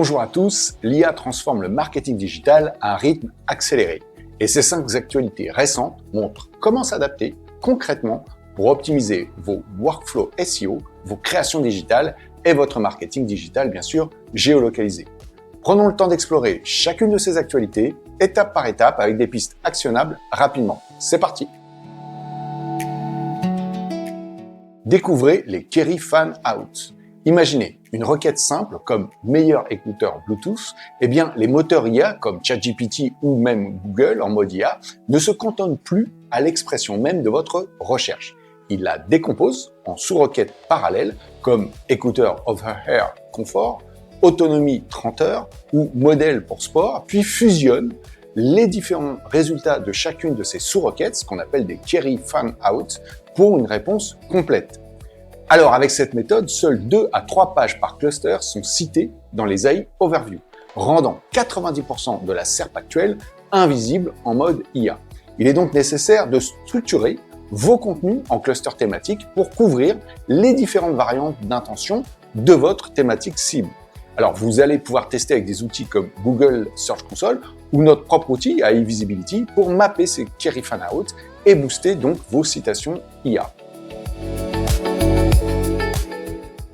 Bonjour à tous, l'IA transforme le marketing digital à un rythme accéléré. Et ces 5 actualités récentes montrent comment s'adapter concrètement pour optimiser vos workflows SEO, vos créations digitales et votre marketing digital, bien sûr, géolocalisé. Prenons le temps d'explorer chacune de ces actualités, étape par étape, avec des pistes actionnables rapidement. C'est parti! Découvrez les Kerry Fan Out. Imaginez une requête simple comme meilleur écouteur Bluetooth, eh bien les moteurs IA comme ChatGPT ou même Google en mode IA ne se cantonnent plus à l'expression même de votre recherche. Ils la décomposent en sous-requêtes parallèles comme écouteur over-air confort, autonomie 30 heures ou modèle pour sport, puis fusionnent les différents résultats de chacune de ces sous-requêtes, ce qu'on appelle des Kerry Fan Out, pour une réponse complète. Alors, avec cette méthode, seules 2 à 3 pages par cluster sont citées dans les AI Overview, rendant 90% de la SERP actuelle invisible en mode IA. Il est donc nécessaire de structurer vos contenus en clusters thématiques pour couvrir les différentes variantes d'intention de votre thématique cible. Alors, vous allez pouvoir tester avec des outils comme Google Search Console ou notre propre outil AI Visibility pour mapper ces Kerry Fan Out et booster donc vos citations IA.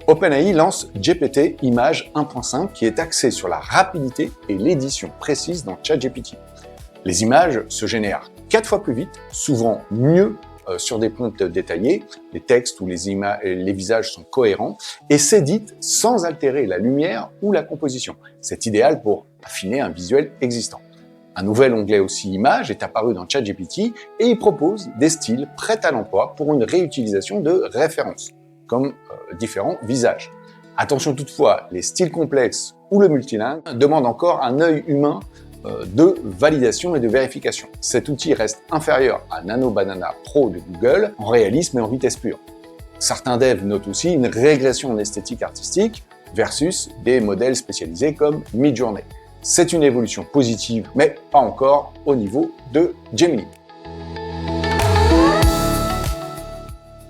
OpenAI lance GPT Image 1.5 qui est axé sur la rapidité et l'édition précise dans ChatGPT. Les images se génèrent 4 fois plus vite, souvent mieux sur des prompts détaillés, les textes ou les visages sont cohérents et s'éditent sans altérer la lumière ou la composition. C'est idéal pour affiner un visuel existant. Un nouvel onglet aussi Images est apparu dans ChatGPT et il propose des styles prêts à l'emploi pour une réutilisation de références, comme différents visages. Attention toutefois, les styles complexes ou le multilingue demandent encore un œil humain de validation et de vérification. Cet outil reste inférieur à Nano Banana Pro de Google en réalisme et en vitesse pure. Certains devs notent aussi une régression en esthétique artistique versus des modèles spécialisés comme Midjourney. C'est une évolution positive, mais pas encore au niveau de Gemini.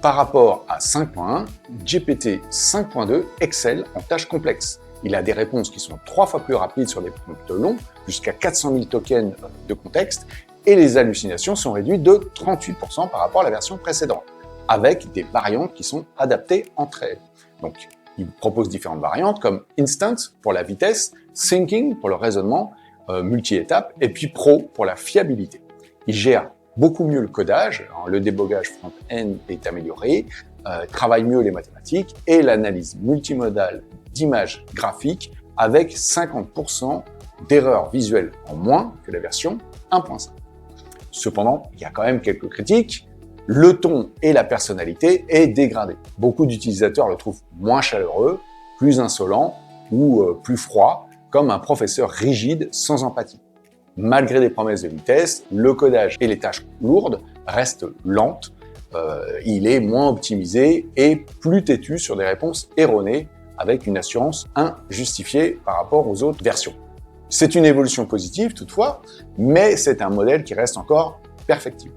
Par rapport à 5.1, GPT 5.2 excelle en tâches complexes. Il a des réponses qui sont 3 fois plus rapides sur des prompts longs, jusqu'à 400 000 tokens de contexte, et les hallucinations sont réduites de 38% par rapport à la version précédente, avec des variantes qui sont adaptées entre elles. Donc, il propose différentes variantes comme Instant pour la vitesse, Thinking pour le raisonnement multi-étapes, et puis Pro pour la fiabilité. Il gère beaucoup mieux le codage, le débogage front-end est amélioré, travaille mieux les mathématiques et l'analyse multimodale d'images graphiques avec 50% d'erreurs visuelles en moins que la version 1.5. Cependant, il y a quand même quelques critiques. Le ton et la personnalité est dégradé. Beaucoup d'utilisateurs le trouvent moins chaleureux, plus insolent ou plus froid, comme un professeur rigide sans empathie. Malgré des promesses de vitesse, le codage et les tâches lourdes restent lentes, il est moins optimisé et plus têtu sur des réponses erronées avec une assurance injustifiée par rapport aux autres versions. C'est une évolution positive toutefois, mais c'est un modèle qui reste encore perfectible.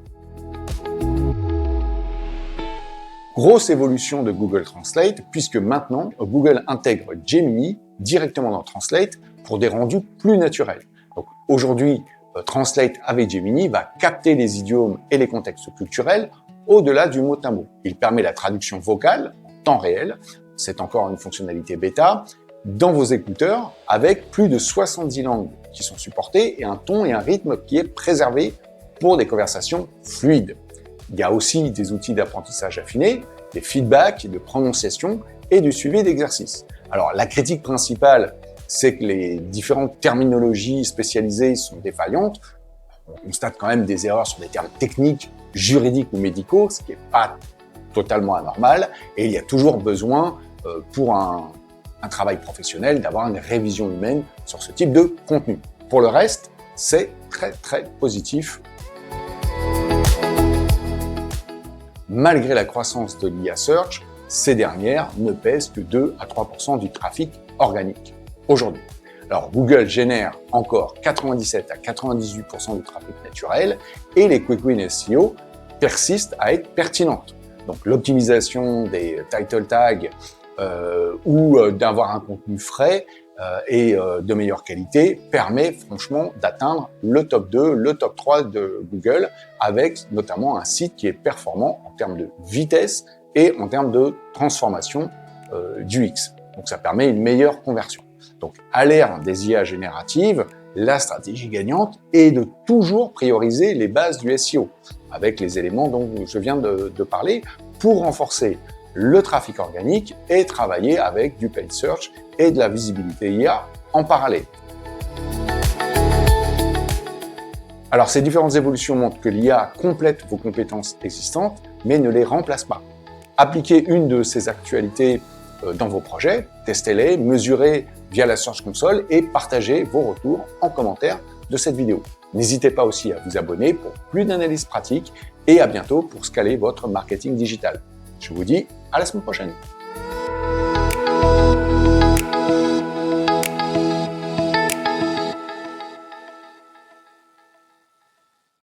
Grosse évolution de Google Translate puisque maintenant Google intègre Gemini directement dans Translate pour des rendus plus naturels. Donc aujourd'hui, Translate avec Gemini va capter les idiomes et les contextes culturels au-delà du mot à mot. Il permet la traduction vocale en temps réel, c'est encore une fonctionnalité bêta, dans vos écouteurs avec plus de 70 langues qui sont supportées et un ton et un rythme qui est préservé pour des conversations fluides. Il y a aussi des outils d'apprentissage affinés, des feedbacks, de prononciation et du suivi d'exercices. Alors la critique principale, c'est que les différentes terminologies spécialisées sont défaillantes. On constate quand même des erreurs sur des termes techniques, juridiques ou médicaux, ce qui n'est pas totalement anormal. Et il y a toujours besoin, pour un travail professionnel, d'avoir une révision humaine sur ce type de contenu. Pour le reste, c'est très très positif. Malgré la croissance de l'IA Search, ces dernières ne pèsent que 2 à 3% du trafic organique aujourd'hui. Alors Google génère encore 97 à 98% du trafic naturel et les Quick Win SEO persistent à être pertinentes. Donc l'optimisation des title tags ou d'avoir un contenu frais de meilleure qualité permet franchement d'atteindre le top 2, le top 3 de Google, avec notamment un site qui est performant en termes de vitesse et en termes de transformation du X. Donc ça permet une meilleure conversion. Donc à l'ère des IA génératives, la stratégie gagnante est de toujours prioriser les bases du SEO, avec les éléments dont je viens de parler, pour renforcer le trafic organique et travailler avec du paid search et de la visibilité IA en parallèle. Alors ces différentes évolutions montrent que l'IA complète vos compétences existantes, mais ne les remplace pas. Appliquez une de ces actualités dans vos projets, testez-les, mesurez via la Search Console et partagez vos retours en commentaire de cette vidéo. N'hésitez pas aussi à vous abonner pour plus d'analyses pratiques et à bientôt pour scaler votre marketing digital. Je vous dis à la semaine prochaine.